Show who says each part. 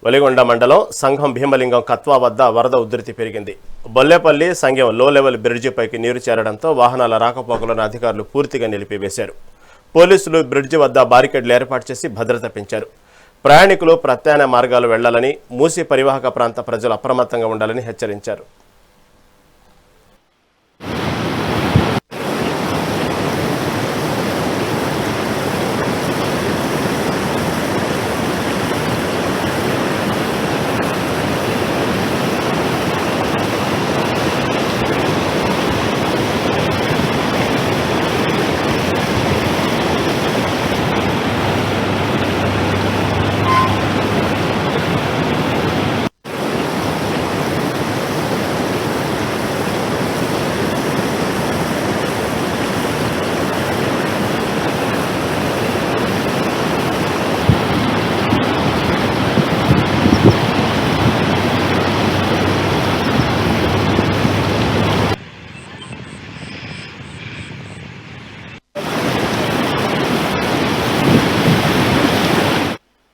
Speaker 1: వెలిగొండ మండలం సంఘం భీమలింగం కత్వా వద్ద వరద ఉధృతి పెరిగింది. బొల్లేపల్లి సంఘం లో లెవెల్ బ్రిడ్జిపైకి నీరు చేరడంతో వాహనాల రాకపోకలను అధికారులు పూర్తిగా నిలిపివేశారు. పోలీసులు బ్రిడ్జి వద్ద బారికేడ్లు ఏర్పాటు చేసి భద్రత పెంచారు. ప్రయాణికులు ప్రత్యామ్నాయ మార్గాలు వెళ్లాలని, మూసీ పరివాహక ప్రాంత ప్రజలు అప్రమత్తంగా ఉండాలని హెచ్చరించారు.